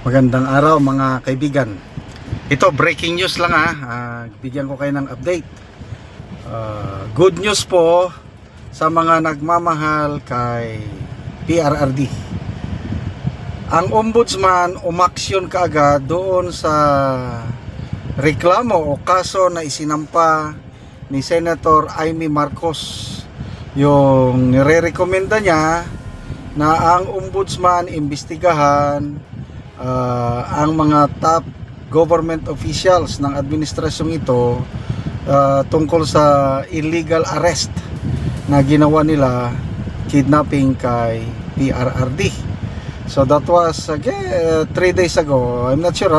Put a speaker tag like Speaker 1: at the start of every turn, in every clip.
Speaker 1: Magandang araw mga kaibigan. Ito breaking news lang bigyan ko kayo ng update. Good news po sa mga nagmamahal kay PRRD. Ang ombudsman umaksyon kaagad doon sa reklamo o kaso na isinampa ni Senator Amy Marcos. Yung nire-recommenda niya na ang ombudsman imbestigahan ang mga top government officials ng administrasyong ito tungkol sa illegal arrest na ginawa nila, kidnapping kay PRRD. So that was 3 days ago. I'm not sure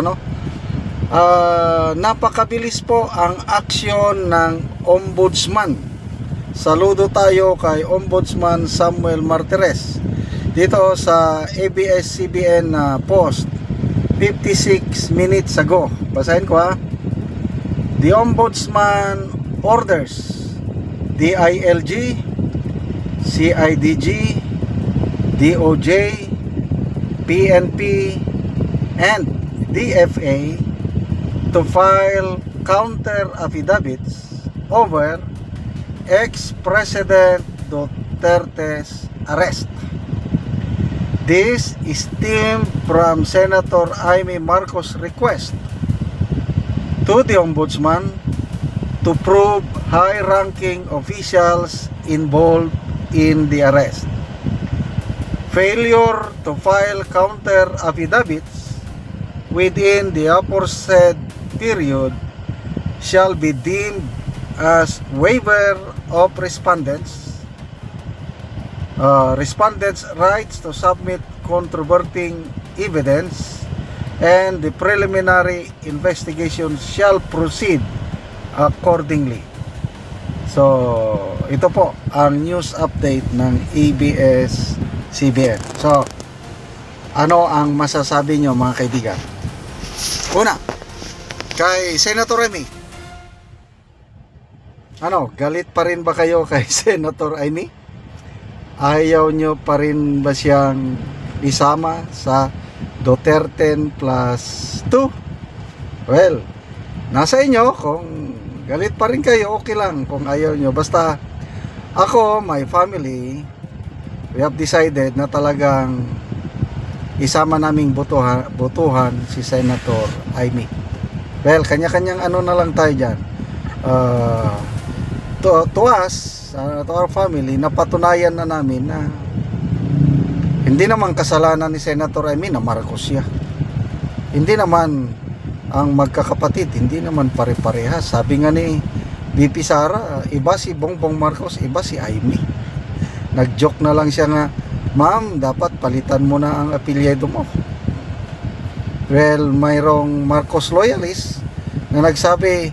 Speaker 1: napakabilis po ang aksyon ng ombudsman. Saludo tayo kay Ombudsman Samuel Martires dito sa ABS-CBN post 56 minutes ago. Basahin ko The Ombudsman orders DILG, CIDG, DOJ, PNP, and DFA to file counter affidavits over ex-President Duterte's arrest. This stemmed from Senator Amy Marcos' request to the Ombudsman to prove high-ranking officials involved in the arrest. Failure to file counter affidavits within the aforesaid period shall be deemed as waiver of respondents' rights to submit controverting evidence, and the preliminary investigation shall proceed accordingly. So, ito po ang news update ng ABS-CBN. So, ano ang masasabi nyo mga kaibigan? Una, kay Senator Amy. Galit pa rin ba kayo kay Senator Amy? Ayaw nyo pa rin ba siyang isama sa Duterte plus 2? Well, nasa inyo. Kung galit pa rin kayo, okay lang. Kung ayaw nyo, basta ako, my family, we have decided na talagang isama naming botohan si Senator Amy. Well, kanya-kanyang na lang tayo dyan. To us, to our family, napatunayan na namin na hindi naman kasalanan ni Senator Amy na Marcos siya. Hindi naman ang magkakapatid, hindi naman pare-parehas. Sabi nga ni BP Sara, iba si Bongbong Marcos, iba si Amy. Nag-joke na lang siya nga, ma'am, dapat palitan mo na ang apelyido mo. Well, mayroong Marcos loyalist na nagsabi,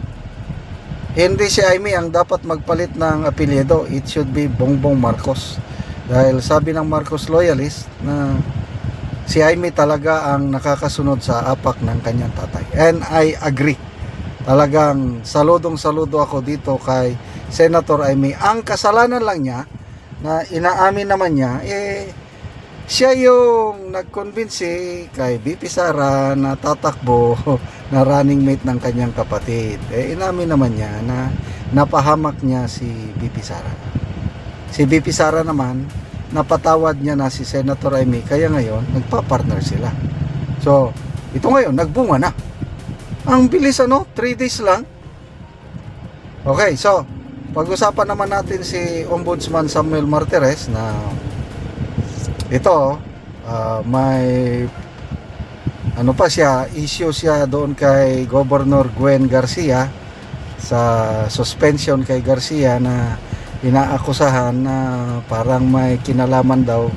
Speaker 1: hindi si Amy ang dapat magpalit ng apelyido, it should be Bongbong Marcos. Dahil sabi ng Marcos loyalist na si Amy talaga ang nakakasunod sa apak ng kanyang tatay. And I agree. Talagang saludong-saludo ako dito kay Senator Amy. Ang kasalanan lang niya, na inaamin naman niya, siya yung nag-convince kay BP Sara na tatakbo na running mate ng kanyang kapatid. Inamin naman niya na napahamak niya si BP Sara. Si BP Sara naman, napatawad niya na si Senator Amy, kaya ngayon nagpa-partner sila. So, ito ngayon nagbunga na. Ang bilis 3 days lang. Okay, so pag-usapan naman natin si Ombudsman Samuel Martires na ito may issue siya doon kay Governor Gwen Garcia sa suspension kay Garcia na inaakusahan na parang may kinalaman daw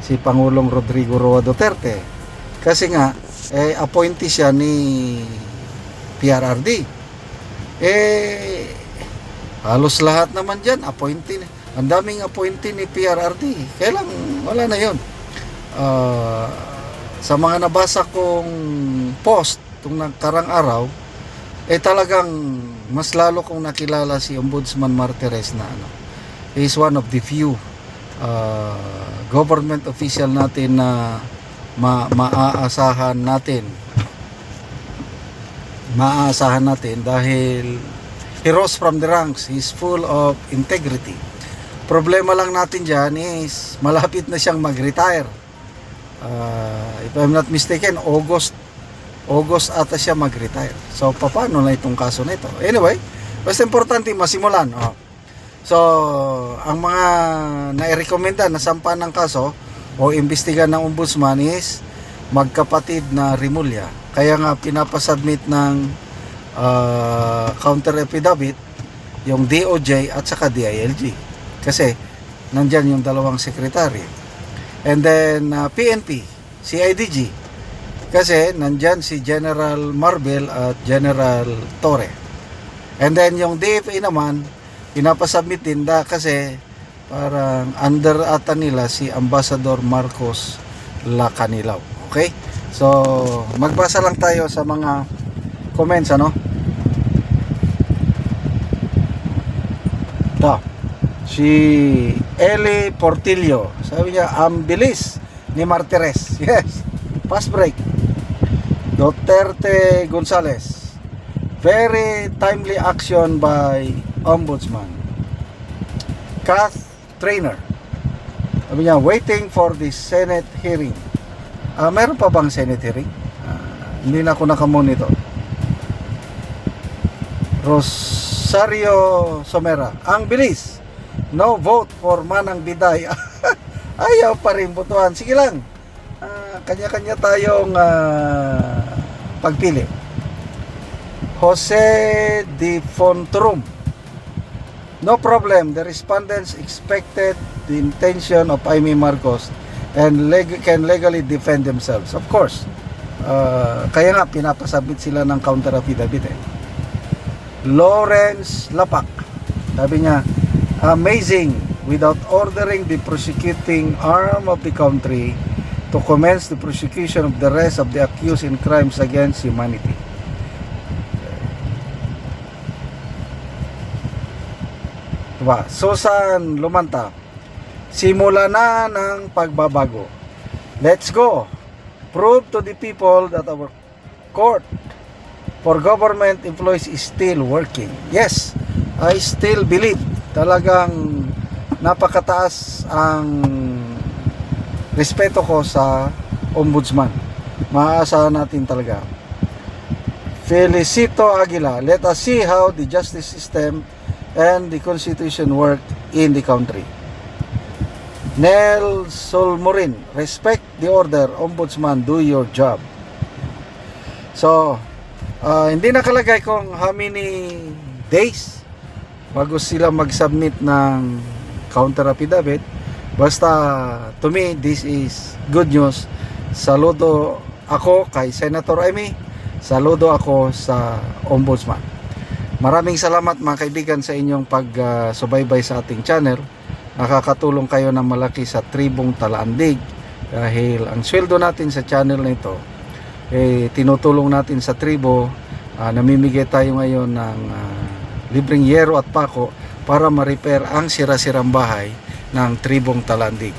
Speaker 1: si Pangulong Rodrigo Roa Duterte kasi nga appointee siya ni PRRD. Halos lahat naman dyan appointee. Ang daming appointee ni PRRD. Kaya lang wala na yun. Sa mga nabasa kong post itong nagkarang araw, talagang mas lalo kong nakilala si Ombudsman Martires na he is one of the few government official natin na maaasahan natin dahil he rose from the ranks. He's full of integrity. Problema lang natin dyan is malapit na siyang mag-retire. If I'm not mistaken, August ata siya mag-retire. So paano na itong kaso na ito? Anyway, basta importante masimulan. So ang mga nairekomenda na sampan ng kaso o imbestigan ng ombudsman is magkapatid na Rimulya. Kaya nga pinapasubmit ng counter affidavit yung DOJ at saka DILG. Kasi nandyan yung dalawang sekretary. And then PNP, CIDG. Kasi nandyan si General Marbel at General Torre. And then yung DFA naman, pinapasubmit din kasi parang under ata nila si Ambassador Marcos Lacanilaw. Okay? So, magbasa lang tayo sa mga comments, ano? Ito. Si Eli Portillo. Sabi niya, ang bilis ni Martires. Yes. Fast break. Duterte Gonzales. Very timely action by Ombudsman. Kath Trainer. Sabi niya, waiting for the Senate hearing. Meron pa bang Senate hearing? Hindi na ako nakamonitor. Rosario Somera. Ang bilis. No vote for Manang Biday. Ayaw pa rin botohan. Sige lang. Kanya-kanya tayong pagpili. Jose Di Fontrum. No problem. The respondents expected the intention of Amy Marcos and can legally defend themselves. Of course. Kaya nga pinapasubmit sila ng counter affidavit. Lawrence Lapak. Sabi niya, amazing, without ordering the prosecuting arm of the country to commence the prosecution of the rest of the accused in crimes against humanity. Diba? Susan Lumanta, simula na ng pagbabago. Let's go. Prove to the people that our court for government employees is still working. Yes, I still believe talagang napakataas ang respeto ko sa ombudsman. Maaasahan natin talaga. Felicito Aguila, let us see how the justice system and the constitution work in the country. Nel Solmorin, respect the order, ombudsman, do your job. So, hindi nakalagay kung how many days bago sila mag-submit ng counter affidavit. Basta, to me, this is good news. Saludo ako kay Senator Amy. Saludo ako sa ombudsman. Maraming salamat mga kaibigan sa inyong pagsubaybay sa ating channel. Nakakatulong kayo ng malaki sa Tribong Talaandig dahil ang sweldo natin sa channel na ito tinutulong natin sa tribo. Namimigay tayo ngayon ng libreng yero at pako para ma-repair ang sira-sirang bahay ng Tribong Talandig.